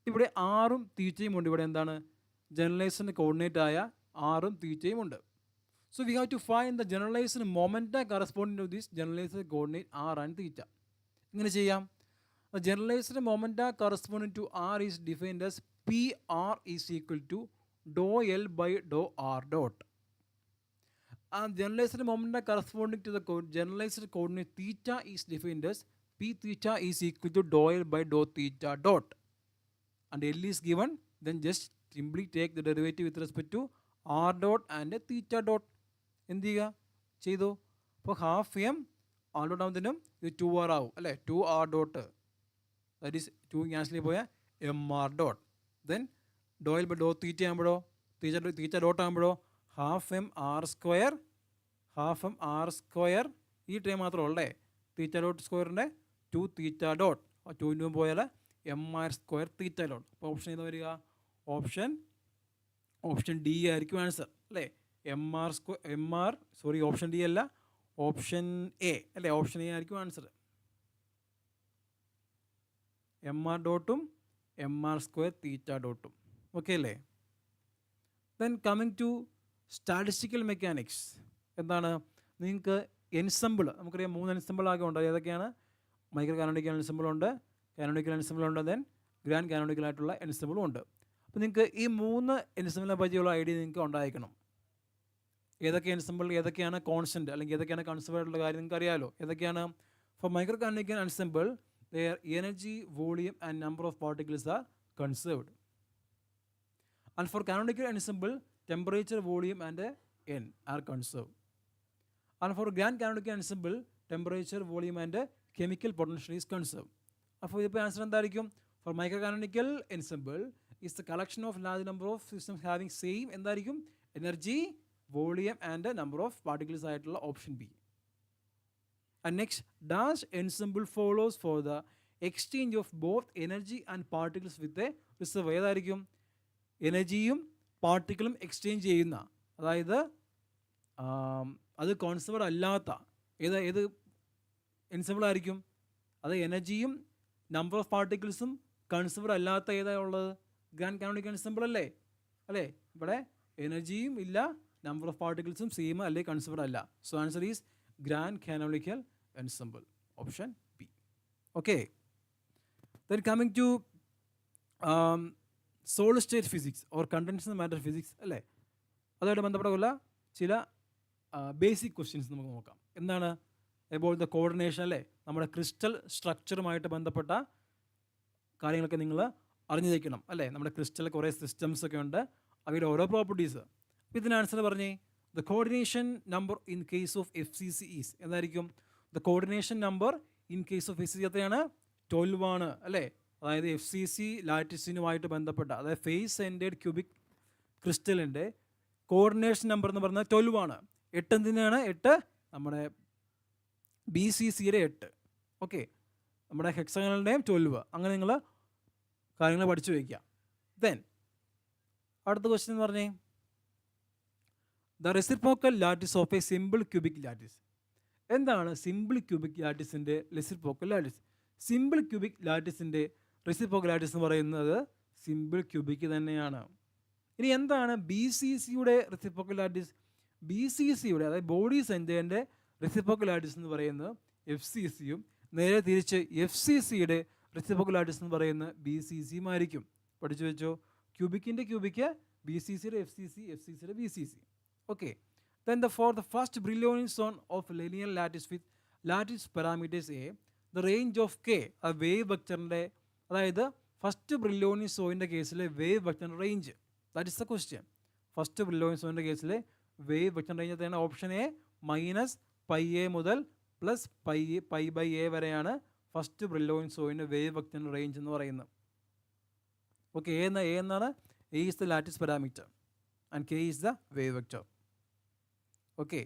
ഇവിടെ ആറും തീറ്റയും ഉണ്ട്. ഇവിടെ എന്താണ് ജനറലൈസ്ഡ് കോർഡിനേറ്റ് ആയ ആറും തീറ്റയും ഉണ്ട്. So we have to find the generalised momenta corresponding to this generalised coordinate R and theta. ഇങ്ങനെ ചെയ്യാം. The generalised momenta corresponding to R is defined as PR is equal to ∂L/∂r dot. And generalized momenta corresponding to the generalized coordinate theta is defined as P theta is equal to ∂L/∂theta dot. And L is given, then just simply take the derivative with respect to r dot and theta dot. എന്ത് ചെയ്യുക ചെയ്തു. അപ്പോൾ ½ r dot ആകുന്നതിനും ഇത് 2r ആവും അല്ലേ. 2r dot, that is 2 cancel പോയ mr dot. Then ∂L/∂theta ആകുമ്പോഴോ തീറ്റ dot ആകുമ്പോഴോ ½ mr², ഈ time മാത്രമേ ഉള്ളേ. തീറ്റ ഡോട്ട് സ്ക്വയറിൻ്റെ 2 തീറ്റ ഡോട്ട്, 2 പോയാൽ mr² തീറ്റ ഡോട്ട്. അപ്പോൾ ഓപ്ഷൻ ഏത് വരിക? ഓപ്ഷൻ ഡി ആയിരിക്കും ആൻസർ അല്ലേ. ഓപ്ഷൻ ഡി അല്ല, ഓപ്ഷൻ എ അല്ലേ. ഓപ്ഷൻ എ ആയിരിക്കും ആൻസർ. mr ഡോട്ടും mr² തീറ്റ ഡോട്ടും. ഓക്കെ അല്ലേ. Then coming to statistical mechanics. എന്താണ് നിങ്ങൾക്ക് എൻസെമ്പിൾ, നമുക്കറിയാം 3 എൻസെമ്പിൾ ആകെ ഉണ്ട്. ഏതൊക്കെയാണ്? മൈക്രോ കാനോണിക്കൽ എൻസെമ്പിൾ ഉണ്ട്, കാനോണിക്കൽ എൻസെമ്പിൾ ഉണ്ട്, ദെൻ ഗ്രാൻഡ് കാനോണിക്കൽ ആയിട്ടുള്ള എൻസെമ്പിളും ഉണ്ട്. അപ്പോൾ നിങ്ങൾക്ക് ഈ 3 എൻസെമ്പിളിനെ പറ്റിയുള്ള ഐഡിയ നിങ്ങൾക്ക് ഉണ്ടായിരിക്കണം. ഏതൊക്കെ എൻസെമ്പിൾ, ഏതൊക്കെയാണ് കോൺസ്റ്റൻറ്റ് അല്ലെങ്കിൽ ഏതൊക്കെയാണ് കൺസർവ് ആയിട്ടുള്ള കാര്യം നിങ്ങൾക്ക് അറിയാമല്ലോ. ഏതൊക്കെയാണ്? For micro canonical ensemble their energy, volume and number of particles are conserved. And for canonical ensemble, temperature, volume and n are conserved. And for grand canonical ensemble, temperature, volume and chemical potential is conserved. അപ്പോൾ ഇപ്പോൾ answer എന്തായിരിക്കും? For microcanonical ensemble is the collection of large number of systems having same എന്തായിരിക്കും? Energy, volume and number of particles ആയിട്ടുള്ള option B. And next, dash ensemble follows for the exchange of both energy and particles with a reservoir. ഏതായിരിക്കും? എനർജിയും പാർട്ടിക്കിളും exchange ചെയ്യുന്ന, അതായത് അത് കോൺസർവ്ഡ് അല്ലാത്ത ഏത് ensemble ആയിരിക്കും? അത് എനർജിയും നമ്പർ ഓഫ് പാർട്ടിക്കിൾസും കൺസർവ്ഡ് അല്ലാത്ത ഏതാണ് ഉള്ളത്? ഗ്രാൻഡ് കാനോണിക്കൽ എൻസെമ്പിൾ അല്ലേ. ഇവിടെ എനർജിയും ഇല്ല, നമ്പർ ഓഫ് പാർട്ടിക്കിൾസും സെയിം അല്ലേ, കൺസർവ്ഡ് അല്ല. So answer is grand canonical ensemble, option B. Okay, then coming to solid state physics or condensed matter physics അല്ലേ, അതുമായിട്ട് ബന്ധപ്പെട്ട ചില ബേസിക് ക്വസ്റ്റ്യൻസ് നമുക്ക് നോക്കാം. എന്താണ്? അബൌട്ട് ദ കോർഡിനേഷൻ അല്ലേ, നമ്മുടെ ക്രിസ്റ്റൽ സ്ട്രക്ചറുമായിട്ട് ബന്ധപ്പെട്ട കാര്യങ്ങളൊക്കെ നിങ്ങൾ അറിഞ്ഞിരിക്കണം അല്ലേ. നമ്മുടെ ക്രിസ്റ്റൽ കുറേ സിസ്റ്റംസ് ഒക്കെ ഉണ്ട്, അവയുടെ ഓരോ പ്രോപ്പർട്ടീസ്. അപ്പോൾ ഇതിന് ആൻസർ പറഞ്ഞേ. The coordination number in case of FCC is എന്തായിരിക്കും? The coordination number in case of FCC എത്രയാണ്? 12 ആണ് അല്ലേ. അതായത് FCC ലാറ്റിസിനുമായിട്ട് ബന്ധപ്പെട്ട, അതായത് ഫേസ് സെൻറ്റേഡ് ക്യൂബിക് ക്രിസ്റ്റലിൻ്റെ കോർഡിനേഷൻ നമ്പർ എന്ന് പറയുന്നത് 12 ആണ്. 8 എന്തിനാണ്? 8 നമ്മുടെ BCCയുടെ 8. ഓക്കെ, നമ്മുടെ ഹെക്സഗണലിൻ്റെയും 12. അങ്ങനെ നിങ്ങൾ കാര്യങ്ങൾ പഠിച്ചു വയ്ക്കുക. ദെൻ അടുത്ത ക്വസ്റ്റ്യൻ എന്ന് പറഞ്ഞേ. The reciprocal lattice of a simple cubic lattice. എന്താണ് സിമ്പിൾ ക്യൂബിക് ലാറ്റിസിൻ്റെ റെസിപ്രോക്കൽ ലാറ്റിസ്? സിമ്പിൾ ക്യൂബിക് ലാറ്റിസിൻ്റെ റെസിപ്രോക്കൽ ലാറ്റിസ് എന്ന് പറയുന്നത് സിമ്പിൾ ക്യൂബിക് തന്നെയാണ്. ഇനി എന്താണ് ബി സി സിയുടെ റെസിപ്രോക്കൽ ലാറ്റിസ്? ബി സി സിയുടെ അതായത് ബോഡി സെൻറ്ററിൻ്റെ റെസിപ്രോക്കൽ ലാറ്റിസ് എന്ന് പറയുന്നത് എഫ് സി സിയും നേരെ തിരിച്ച് എഫ് സി സിയുടെ റെസിപ്രോക്കൽ ലാറ്റിസ് എന്ന് പറയുന്നത് ബി സി സിയും ആയിരിക്കും. പഠിച്ചു വെച്ചോ. ക്യൂബിക്കിൻ്റെ ക്യൂബിക്ക്, ബി സി സിയുടെ F C C, F C സിയുടെ B C C. Okay. Then for the first Brillouin zone of linear lattice with lattice parameters A, the range of K, a wave vectorൻ്റെ അതായത് first Brillouin സോയിൻ്റെ കേസിലെ wave vector range, that is the question. First Brillouin സോയിൻ്റെ കേസിലെ wave vector range എത്രയാണ്? Option A minus pi A മുതൽ plus pi by A വരെയാണ് first Brillouin സോയിൻ്റെ വേവ് വെക്ടർ റേഞ്ച് എന്ന് പറയുന്നത്. ഓക്കെ. എ എന്നാണ്, A is the lattice parameter and K is the wave vector. Okay.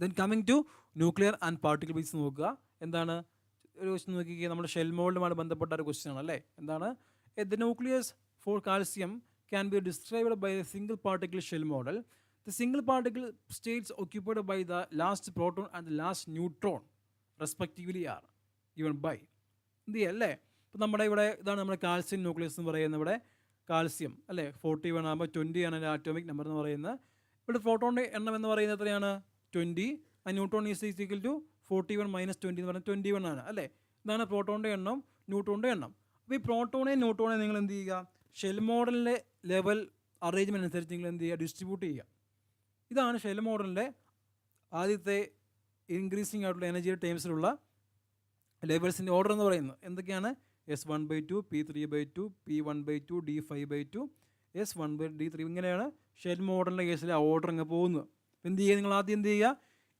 Then coming to nuclear and particle base നോക്കുക. എന്താണ് ഒരു question നോക്കിക്കുക, നമ്മുടെ shell മോൾഡുമായി ബന്ധപ്പെട്ട ഒരു ക്വസ്റ്റ്യൻ ആണ് അല്ലേ. എന്താണ്? The nucleus for calcium can be described by a single particle shell model. The single particle states occupied by the last proton and the last neutron respectively are given by. എന്ത് ചെയ്യുക അല്ലേ. ഇപ്പം നമ്മുടെ ഇവിടെ ഇതാണ് നമ്മുടെ കാൽസ്യം ന്യൂക്ലിയസ് എന്ന് പറയുന്നത്. ഇവിടെ കാൽസ്യം അല്ലേ 41 ആകുമ്പോൾ 20 ആണ് ആറ്റോമിക് നമ്പർ എന്ന് പറയുന്നത്. ഇവിടെ പ്രോട്ടോണിൻ്റെ എണ്ണം എന്ന് പറയുന്നത് എത്രയാണ്? 20. ആ neutron is equal to 41 minus 20 എന്ന് പറഞ്ഞാൽ 21 ആണ് അല്ലേ. ഇതാണ് പ്രോട്ടോണിൻ്റെ എണ്ണം, ന്യൂട്രോണിൻ്റെ എണ്ണം. അപ്പോൾ ഈ പ്രോട്ടോണെ ന്യൂട്രോണെ നിങ്ങൾ എന്ത് ചെയ്യുക? ഷെൽ മോഡലിൻ്റെ ലെവൽ അറേഞ്ച്മെൻറ്റ് അനുസരിച്ച് നിങ്ങൾ എന്ത് ചെയ്യുക? ഡിസ്ട്രിബ്യൂട്ട് ചെയ്യുക. ഇതാണ് ഷെൽ മോഡലിൻ്റെ ആദ്യത്തെ ഇൻക്രീസിങ് ആയിട്ടുള്ള എനർജിയുടെ ടേംസിലുള്ള ലെവൽസിൻ്റെ ഓർഡർ എന്ന് പറയുന്നത്. എന്തൊക്കെയാണ്? S1/2, P3/2, P1/2, D5/2, S1/D3. ഇങ്ങനെയാണ് ഷെൽ മോഡലിൻ്റെ കേസിൽ ആ ഓർഡർ അങ്ങ് പോകുന്നത്. എന്ത് ചെയ്യുക? നിങ്ങൾ ആദ്യം എന്ത് ചെയ്യുക?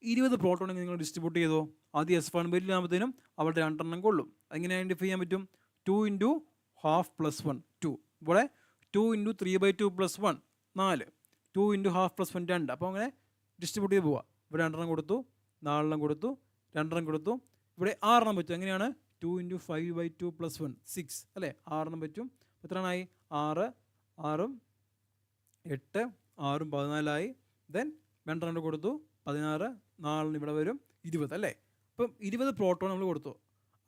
20 പ്രോട്ടോണെ നിങ്ങൾ ഡിസ്ട്രിബ്യൂട്ട് ചെയ്തോ. ആദ്യം S1/2 ആകുമ്പോഴത്തേനും അവിടെ 2 എണ്ണം കൊള്ളും. അതെങ്ങനെ ഐഡൻറ്റിഫൈ ചെയ്യാൻ പറ്റും? 2 × 1/2 + 1 2. ഇവിടെ 2 × 3/2 + 1 4, 2 × 1/2 + 1 2. അപ്പോൾ അങ്ങനെ ഡിസ്ട്രിബ്യൂട്ട് ചെയ്ത് പോവുക. ഇവിടെ 2 എണ്ണം കൊടുത്തു, 4 എണ്ണം കൊടുത്തു, 2 എണ്ണം കൊടുത്തു. ഇവിടെ 6 എണ്ണം പറ്റും. എങ്ങനെയാണ്? 2 × 5/2 + 1 6 അല്ലേ. 6 എണ്ണം പറ്റും. എത്രയാണായി? 6 6ഉം 8 6ഉം 14ആയി. ദെൻ 2 എണ്ണം കൊടുത്തു, 16, 4 ഇവിടെ വരും 20 അല്ലേ. അപ്പം 20 പ്രോട്ടോൺ നമ്മൾ കൊടുത്തു.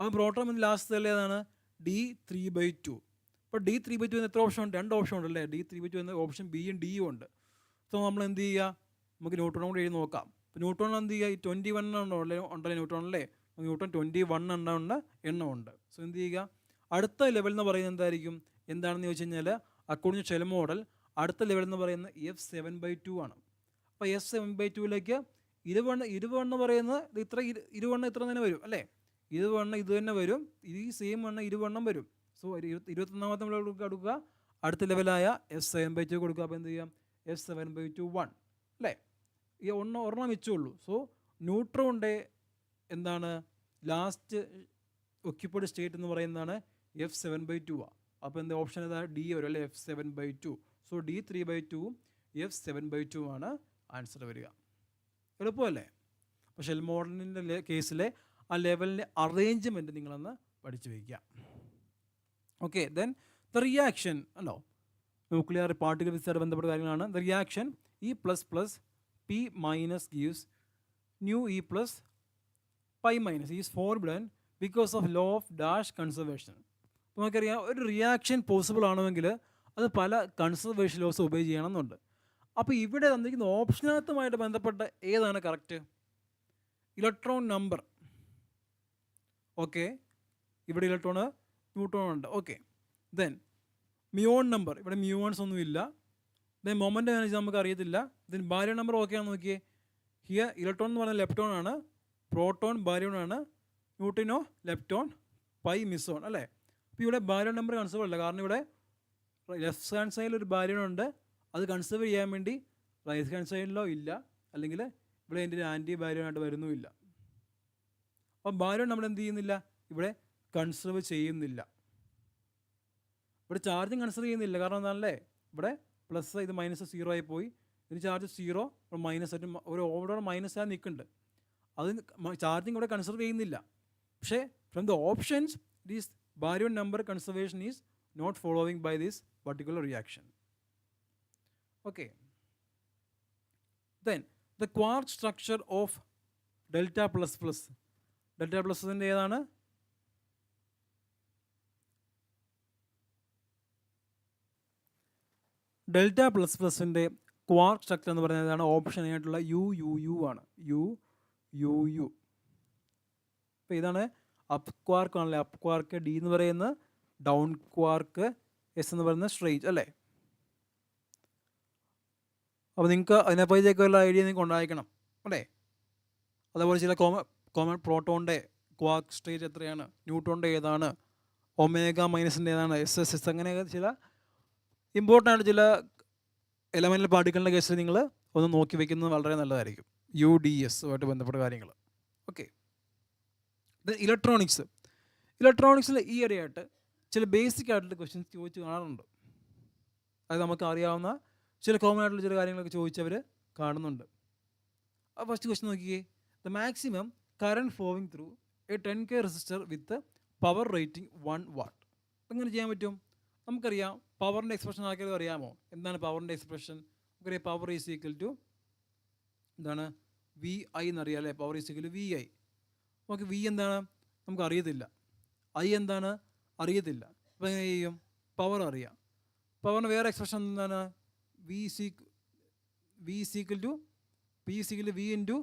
ആ പ്രോട്ടോൺ എന്ന് ലാസ്റ്റ് ഏതാണ്? D3/2. അപ്പോൾ D3/2 എത്ര ഓപ്ഷൻ ഉണ്ട്? 2 ഓപ്ഷൻ ഉണ്ട് അല്ലേ. D3/2 എന്ന ഓപ്ഷൻ ബിയും ഡിയും ഉണ്ട്. സോ നമ്മൾ എന്ത് ചെയ്യുക? നമുക്ക് ന്യൂട്രോൺ കൂടി എഴുതി നോക്കാം. അപ്പോൾ ന്യൂട്രോൺ എന്ത് ചെയ്യുക? ഈ 21 ഉണ്ടല്ലേ ന്യൂട്രോൺ അല്ലേ. ന്യൂട്രോൺ 21 എണ്ണമുണ്ട്. സോ എന്ത് ചെയ്യുക? അടുത്ത ലെവൽ എന്ന് പറയുന്നത് എന്തായിരിക്കും? എന്താണെന്ന് ചോദിച്ചു കഴിഞ്ഞാൽ അക്കോർഡിംഗ് ടു ഷെൽ മോഡൽ അടുത്ത ലെവൽ എന്ന് പറയുന്നത് F7/2 ആണ്. അപ്പോൾ F7/2ലേക്ക് 20 എന്ന് പറയുന്നത് ഇത്ര 20 ഇത്ര തന്നെ വരും അല്ലേ. 20 ഇത് തന്നെ വരും. ഈ സെയിം എണ്ണം 20 വരും. സോ 21ാമത്തെ നമ്മൾ കൊടുക്കുക. അടുത്ത ലെവലായ F7/2 കൊടുക്കുക. അപ്പോൾ എന്ത് ചെയ്യാം? F7/2 1 അല്ലേ. ഈ ഒരെണ്ണം വെച്ചുള്ളൂ. സോ ന്യൂട്രോണിൻ്റെ എന്താണ് ലാസ്റ്റ് ഒക്യുപ്പൈഡ് സ്റ്റേറ്റ് എന്ന് പറയുന്നതാണ് F7/2 ആണ്. അപ്പോൾ എന്താ ഓപ്ഷൻ ഏതാ? ഡി വരും അല്ലേ. F7/2. സോ D3/2 F7/2 ആണ് ആൻസർ വരിക. എളുപ്പമല്ലേ. അപ്പോൾ ഷെൽ മോഡലിൻ്റെ കേസിലെ ആ ലെവലിൻ്റെ അറേഞ്ച്മെൻറ്റ് നിങ്ങളൊന്ന് പഠിച്ചു വയ്ക്കുക. ഓക്കെ. ദെൻ ദ റിയാക്ഷൻ ഉണ്ടോ ന്യൂക്ലിയർ പാർട്ടിക്കിൾ ഫിസിക്സുമായി ബന്ധപ്പെട്ട കാര്യങ്ങളാണ്. The reaction E++ P- gives nu E+ pi- is forbidden because of law of dash conservation. അപ്പോൾ നമുക്കറിയാം ഒരു റിയാക്ഷൻ പോസിബിൾ ആണെങ്കിൽ അത് പല കൺസർവേഷൻ ലോസ് ഒബേ ചെയ്യണമെന്നുണ്ട്. അപ്പോൾ ഇവിടെ തന്നിരിക്കുന്ന ഓപ്ഷനകത്തുമായിട്ട് ബന്ധപ്പെട്ട ഏതാണ് കറക്റ്റ്? Electron number. ഓക്കെ. ഇവിടെ ഇലക്ട്രോണ് ന്യൂട്രോൺ ഉണ്ട്. ഓക്കെ. Then മ്യൂൺ number. ഇവിടെ മ്യൂൺസ് ഒന്നുമില്ല. ദെൻ മൊമെൻ്റ് എനർജി നമുക്ക് അറിയത്തില്ല. ദെൻ ബാരിയോൺ നമ്പർ ഓക്കെ ആണെന്ന് നോക്കിയേ. ഹിയർ ഇലക്ട്രോൺ എന്ന് പറയുന്നത് ലെപ്റ്റോൺ ആണ്, പ്രോട്ടോൺ ബാരിയോൺ ആണ്, ന്യൂട്രിനോ ലെപ്റ്റോൺ പൈ മിസോൺ അല്ലേ. അപ്പോൾ ഇവിടെ ബാരിയോൺ നമ്പർ കൺസേർവ് അല്ല. കാരണം ഇവിടെ ലെഫ്റ്റ് ഹാൻഡ് സൈഡിൽ ഒരു ബാരിയോൺ ഉണ്ട്. അത് കൺസേർവ് ചെയ്യാൻ വേണ്ടി റൈറ്റ് ഹാൻഡ് സൈഡിലോ ഇല്ല, അല്ലെങ്കിൽ ഇവിടെ എൻ്റെ ഒരു ആൻറ്റി ബാരിയോൺ ആയിട്ട് വരുന്നുമില്ല. അപ്പോൾ ബാരിയോൺ നമ്മൾ എന്ത് ചെയ്യുന്നില്ല? ഇവിടെ കൺസേർവ് ചെയ്യുന്നില്ല. ഇവിടെ ചാർജും കൺസേർവ് ചെയ്യുന്നില്ല. കാരണം എന്താണല്ലേ, ഇവിടെ പ്ലസ് ഇത് -0 ആയി പോയി. ഇതിന് ചാർജ് 0 മൈനസ് ആയിട്ട് ഒരു ഓവറോൾ മൈനസ് ആയി നിൽക്കുന്നുണ്ട്. അത് ചാർജിങ് ഇവിടെ കൺസേർവ് ചെയ്യുന്നില്ല. പക്ഷേ from the options this baryon number conservation is not following by this particular reaction. Okay. Then the quark structure of delta++. delta++ൻ്റെ ഏതാണ്? ഡെൽറ്റ പ്ലസ് പ്ലസിൻ്റെ ക്വാർക്ക് സ്ട്രക്ചർ എന്ന് പറയുന്നതാണ് ഓപ്ഷൻ ആയിട്ടുള്ള യു ആണ്. യു. അപ്പോൾ ഇതാണ് അപ്പ് ക്വാർക്ക് ആണല്ലേ. അപ്പ് ക്വാർക്ക് ഡി എന്ന് പറയുന്ന, ഡൗൺ ക്വാർക്ക് എസ് എന്ന് പറയുന്ന സ്ട്രേറ്റ് അല്ലേ. അപ്പോൾ നിങ്ങൾക്ക് അതിനെപ്പറ്റിയൊക്കെ ഉള്ള ഐഡിയ നിങ്ങൾക്ക് ഉണ്ടായിരിക്കണം അല്ലേ. അതേപോലെ ചില കോമൺ പ്രോട്ടോണിൻ്റെ ക്വാർക്ക് സ്ട്രേറ്റ് എത്രയാണ്, ന്യൂട്രോണിൻ്റെ ഏതാണ്, ഒമേഗ മൈനസിൻ്റെ ഏതാണ്, എസ് അങ്ങനെയൊക്കെ ചില ഇമ്പോർട്ടൻ്റ് ആയിട്ട് ചില എലമെൻ്റൽ പാർട്ടിക്കിളിൻ്റെ കേസിൽ നിങ്ങൾ ഒന്ന് നോക്കി വയ്ക്കുന്നത് വളരെ നല്ലതായിരിക്കും. UDS ആയിട്ട് ബന്ധപ്പെട്ട കാര്യങ്ങൾ. ഓക്കെ. ഇലക്ട്രോണിക്സിൽ ഈ ഇടയായിട്ട് ചില ബേസിക് ആയിട്ടുള്ള ക്വസ്റ്റ്യൻസ് ചോദിച്ച് കാണാറുണ്ട്. അത് നമുക്ക് അറിയാവുന്ന ചില കോമൺ ആയിട്ടുള്ള ചില കാര്യങ്ങളൊക്കെ ചോദിച്ചവർ കാണുന്നുണ്ട്. ആ ഫസ്റ്റ് ക്വസ്റ്റ്യൻ നോക്കിയേ. The maximum current flowing through A 10K resistor with power rating 1 watt. എങ്ങനെ ചെയ്യാൻ പറ്റും? നമുക്കറിയാം പവറിൻ്റെ എക്സ്പ്രഷൻ ആർക്കെങ്കിലും അറിയാമോ? എന്താണ് പവറിൻ്റെ എക്സ്പ്രഷൻ? നമുക്കറിയാം പവർ ഈസ് ഈക്വൽ ടു എന്താണ്, VI എന്നറിയാം അല്ലേ. Power is equal to VI. നമുക്ക് V എന്താണ് നമുക്ക് അറിയത്തില്ല, I എന്താണ് അറിയത്തില്ല. അപ്പോൾ എങ്ങനെ ചെയ്യും? പവർ അറിയാം. പവറിന് വേറെ എക്സ്പ്രഷൻ എന്താണ്? V is equal to V into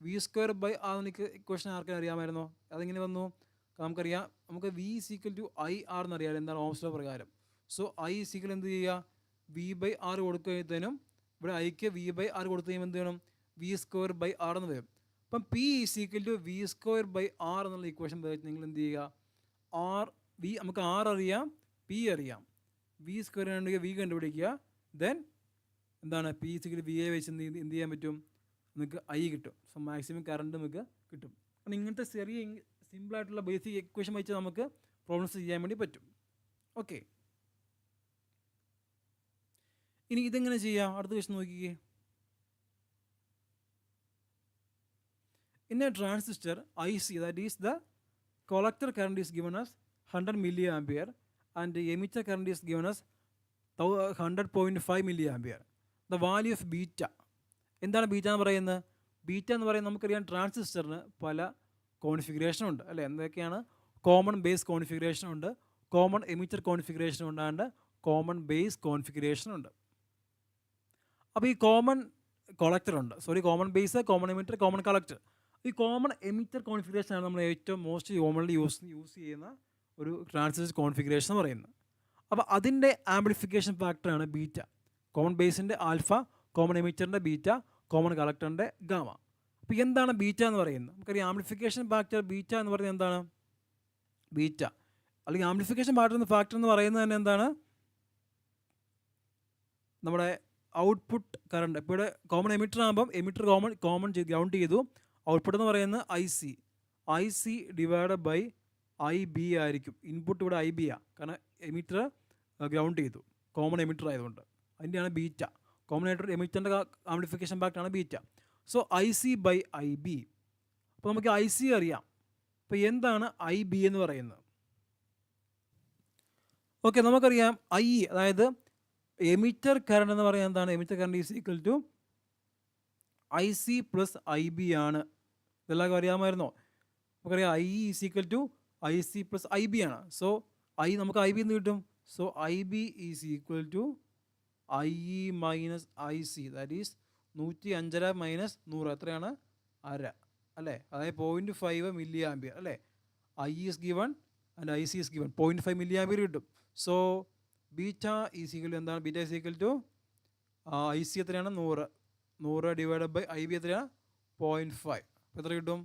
V²/R എനിക്ക് ഇക്വേഷൻ ആർക്കും അറിയാമായിരുന്നോ? അതെങ്ങനെ വന്നു? നമുക്കറിയാം, നമുക്ക് V is equal to IR എന്നറിയാം. എന്താണ് ഓംസ് ലോ പ്രകാരം. സോ I is equal എന്ത് ചെയ്യുക? V/R കൊടുക്കുന്നതിനും ഇവിടെ Iക്ക് V/R കൊടുത്തു കഴിയുമ്പോൾ എന്ത് വേണം? V²/R എന്ന് വരും. അപ്പം P is equal to V²/R എന്നുള്ള ഇക്വേഷൻ നിങ്ങൾ എന്ത് ചെയ്യുക? നമുക്ക് R അറിയാം, P അറിയാം, V² ആണെങ്കിൽ V കണ്ടുപിടിക്കുക. ദെൻ എന്താണ് P is equal to VI വെച്ച് എന്ത് ചെയ്യാൻ പറ്റും? നമുക്ക് I കിട്ടും. സോ മാക്സിമം കറണ്ട് നമുക്ക് കിട്ടും. അപ്പം ഇങ്ങനത്തെ ചെറിയ സിമ്പിളായിട്ടുള്ള ബേസിക് ഇക്വേഷൻ വെച്ച് നമുക്ക് പ്രോബ്ലംസ് ചെയ്യാൻ വേണ്ടി പറ്റും. ഓക്കെ. ഇനി ഇതെങ്ങനെ ചെയ്യാം? അടുത്ത ക്വസ്റ്റ്യൻ നോക്കിക്കേ. In a transistor IC, that is the collector current is given as 100 milliampere and the emitter current is given as 100.5 milliampere. The value of beta. എന്താണ് ബീറ്റ എന്ന് പറയുന്നത്? ബീറ്റ എന്ന് പറയുന്നത് നമുക്കറിയാം ട്രാൻസിസ്റ്ററിന് പല കോൺഫിഗറേഷൻ ഉണ്ട് അല്ലേ. എന്തൊക്കെയാണ്? കോമൺ ബേസ് കോൺഫിഗറേഷൻ ഉണ്ട്, കോമൺ എമിറ്റർ കോൺഫിഗറേഷൻ ഉണ്ടാണ്ട് കോമൺ ബേസ് കോൺഫിഗറേഷൻ ഉണ്ട്. അപ്പോൾ ഈ കോമൺ കളക്ടർ ഉണ്ട്, common base, common emitter, common collector. ഈ കോമൺ എമിറ്റർ കോൺഫിഗറേഷൻ ആണ് നമ്മൾ ഏറ്റവും മോസ്റ്റ് കോമൺലി യൂസ് ചെയ്യുന്ന ഒരു ട്രാൻസിസ്റ്റർ കോൺഫിഗറേഷൻ എന്ന് പറയുന്നത്. അപ്പോൾ അതിൻ്റെ ആംപ്ലിഫിക്കേഷൻ ഫാക്ടറാണ് ബീറ്റ. കോമൺ ബേസിൻ്റെ ആൽഫ, കോമൺ എമിറ്ററിൻ്റെ ബീറ്റ, കോമൺ കളക്ടറിൻ്റെ ഗാമ. അപ്പോൾ എന്താണ് ബീറ്റ എന്ന് പറയുന്നത്? നമുക്കറിയാം ആംപ്ലിഫിക്കേഷൻ ഫാക്ടർ ബീറ്റ എന്ന് പറയുന്നത് എന്താണ്? ബീറ്റ അല്ലെങ്കിൽ ആംപ്ലിഫിക്കേഷൻ ഫാക്ടർ എന്ന് പറയുന്നത് തന്നെ എന്താണ്? നമ്മുടെ ഔട്ട്പുട്ട് കറണ്ട്. ഇപ്പോൾ ഇവിടെ കോമൺ എമിറ്റർ ആകുമ്പം എമിറ്റർ കോമൺ ഗ്രൗണ്ട് ചെയ്തു. ഔട്ട്പുട്ട് എന്ന് പറയുന്നത് IC ഡിവൈഡ് ബൈ IB ആയിരിക്കും. ഇൻപുട്ട് ഇവിടെ IB ആണ്, കാരണം എമിറ്റർ ഗ്രൗണ്ട് ചെയ്തു, കോമൺ എമിറ്റർ ആയതുകൊണ്ട്. അതിൻ്റെയാണ് ബീറ്റ. കോമൺ എമിറ്ററിൻ്റെ ആംപ്ലിഫിക്കേഷൻ ഫാക്ടറാണ് beta. So IC by IB. അപ്പോൾ നമുക്ക് IC അറിയാം. അപ്പോൾ എന്താണ് IB എന്ന് പറയുന്നത്? ഓക്കെ, നമുക്കറിയാം IE, അതായത് എമിറ്റർ കറണ്ട് എന്ന് പറയുന്നത് എന്താണ്? Emitter current is equal to IC plus IB ആണ്. ഇതെല്ലാവർക്കും അറിയാമായിരുന്നോ? നമുക്കറിയാം IE is equal to IC plus IB ആണ്. സോ നമുക്ക് IB എന്ന് കിട്ടും. So IB is equal to IE minus IC, that is 105 minus 100 എത്രയാണ്? അര അല്ലേ. അതായത് 0.5 മില്ലി ആംപിയർ അല്ലേ. IE is given and IC is given. 0.5 milli ampere കിട്ടും. So beta is equal to എന്താണ്? Beta is equal to IC എത്രയാണ്? 100 divide by IB എത്രയാണ്? 0.5. എത്ര കിട്ടും?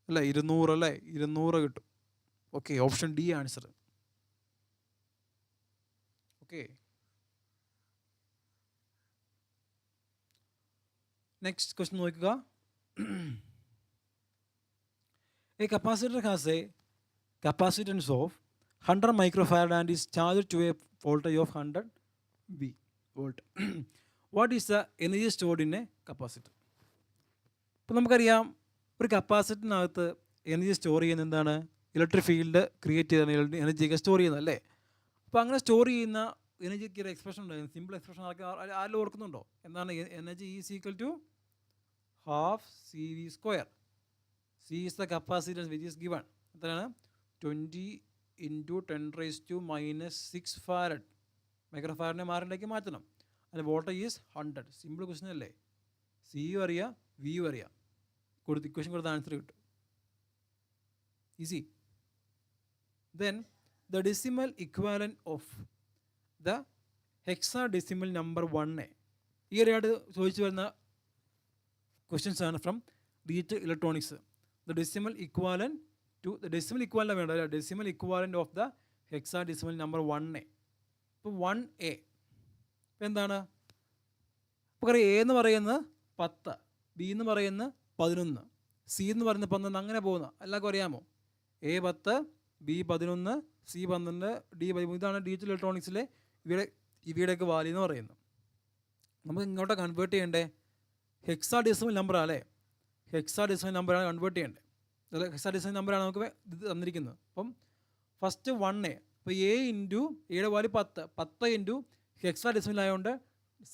അല്ലേ 200 അല്ലേ, 200 കിട്ടും. Okay, option D answer. Okay, next question നോക്കുക. A capacitor has a capacitance of 100 microfarad and is charged to a voltage of 100 volt. What is the energy stored in a capacitor? ഇപ്പോൾ നമുക്കറിയാം ഒരു കപ്പാസിറ്ററിനകത്ത് എനർജി സ്റ്റോർ ചെയ്യുന്ന എന്താണ്? Electric field create ചെയ്താണ് എനർജിയൊക്കെ store ചെയ്യുന്നത് അല്ലേ. അപ്പോൾ അങ്ങനെ സ്റ്റോർ ചെയ്യുന്ന എനർജിക്ക് ഒരു എക്സ്പ്രഷൻ ഉണ്ടായിരുന്നു, സിമ്പിൾ എക്സ്പ്രഷൻ. ആരെങ്കിലും ഓർക്കുന്നുണ്ടോ? എന്താണ്? Energy is equal to half CV². C is the capacitance which is given. എത്രയാണ്? 20 ഇൻറ്റു 10⁻⁻6 ഫാരഡ്. മൈക്രോ ഫാരഡിനെ മാറിലേക്ക് മാറ്റണം. അതിന് വോൾട്ടേജ് ഈസ് 100. സിമ്പിൾ ക്വസ്റ്റൻ അല്ലേ? സിയും അറിയാം, വിയും അറിയാം. കൊടുത്ത് ഇക്വേഷൻ കൊടുത്ത ആൻസർ കിട്ടും. Easy. Then the decimal equivalent of the hexadecimal number 1A. ഈ ഒരാട് ചോദിച്ചു വരുന്ന ക്വസ്റ്റ്യൻസ് ആണ് from digital electronics. The decimal equivalent to the decimal equivalent വേണ്ട, decimal equivalent of the hexadecimal number 1A. ഇപ്പോൾ 1A ഇപ്പം എന്താണ്? ഇപ്പോൾ അറിയാം, എ എന്ന് പറയുന്നത് 10, ബി എന്ന് പറയുന്നത് 11, സി എന്ന് പറയുന്നത് 12, അങ്ങനെ പോകുന്ന എല്ലാവർക്കും അറിയാമോ? A 10, B 11, C 12, D 13. ഇതാണ് ഡിജിറ്റൽ ഇലക്ട്രോണിക്സിലെ ഇവയുടെയൊക്കെ വാല്യൂ എന്ന് പറയുന്നത്. നമുക്ക് ഇങ്ങോട്ട് കൺവേർട്ട് ചെയ്യേണ്ടേ ഹെക്സാഡെസിമൽ നമ്പറാണ് അല്ലേ? ഹെക്സാഡെസിമൽ നമ്പറാണ് കൺവേർട്ട് ചെയ്യേണ്ടത്. ഹെക്സാഡെസിമൽ നമ്പറാണ് നമുക്ക് ഇത് തന്നിരിക്കുന്നത്. അപ്പം ഫസ്റ്റ് 1A. അപ്പോൾ എ ഇൻറ്റു എയുടെ വാല്യൂ 10 ഇൻറ്റു ഹെക്സാഡെസിമൽ ആയതുകൊണ്ട്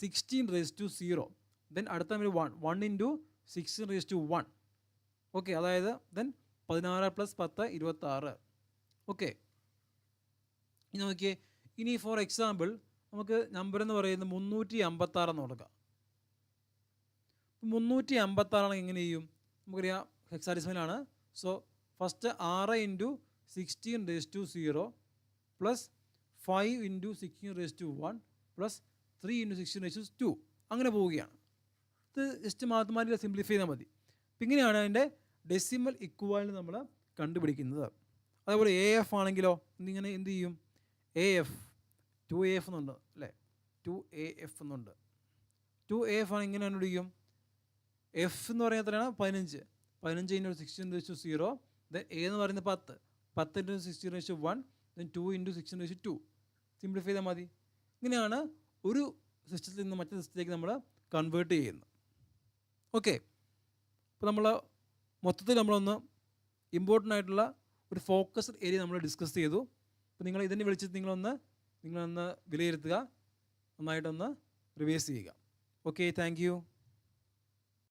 16⁻0. ദെൻ അടുത്ത നമ്പർ 1 ഇൻറ്റു 16⁻1. ഓക്കെ, അതായത് ദെൻ 16 + 10 26. ഓക്കെ, ഇനി നോക്കിയേ. ഇനി ഫോർ എക്സാമ്പിൾ നമുക്ക് നമ്പർ എന്ന് പറയുന്നത് 356 എന്ന് കൊടുക്കാം. 356 ആണെങ്കിൽ എങ്ങനെ ചെയ്യും? നമുക്കറിയാം ഹെക്സാഡെസിമലാണ്. So first 6 into 16⁻0 plus 5 into 16⁻1 plus 3 into 16⁻2 അങ്ങനെ പോവുകയാണ്. ഇത് ജസ്റ്റ് മാത്തമാറ്റിക്കൽ സിംപ്ലിഫൈ ചെയ്താൽ മതി. അപ്പം ഇങ്ങനെയാണ് അതിൻ്റെ ഡെസിമൽ ഇക്വാലൻറ്റ് നമ്മൾ കണ്ടുപിടിക്കുന്നത്. അതേപോലെ AF ആണെങ്കിലോ ഇങ്ങനെ എന്ത് ചെയ്യും? AF 2AF എന്നുണ്ട് അല്ലേ? 2AF എന്നുണ്ട്. 2AF ആണ് ഇങ്ങനെ കണ്ടുപിടിക്കും. എഫ് എന്ന് പറയുന്നത് എത്രയാണ്? 15. 15 ഇൻറ്റു 16⁻0. ദെൻ എ എന്ന് പറയുന്നത് 10 ഇൻറ്റു 16⁻1. Then 2 into 16⁻2. സിംപ്ലിഫൈ ചെയ്താൽ മതി. ഇങ്ങനെയാണ് ഒരു സിസ്റ്റത്തിൽ നിന്ന് മറ്റേ സിസ്റ്റത്തിലേക്ക് നമ്മൾ കൺവേർട്ട് ചെയ്യുന്നത്. ഓക്കെ, അപ്പോൾ നമ്മൾ മൊത്തത്തിൽ നമ്മളൊന്ന് ഇമ്പോർട്ടൻ്റ് ആയിട്ടുള്ള ഒരു ഫോക്കസ്ഡ് ഏരിയ നമ്മൾ ഡിസ്കസ് ചെയ്തു. അപ്പോൾ നിങ്ങൾ ഇതിനെ വിളിച്ചിട്ട് നിങ്ങളൊന്ന് വിലയിരുത്തുക, നന്നായിട്ടൊന്ന് റിവൈസ് ചെയ്യുക. Okay, thank you.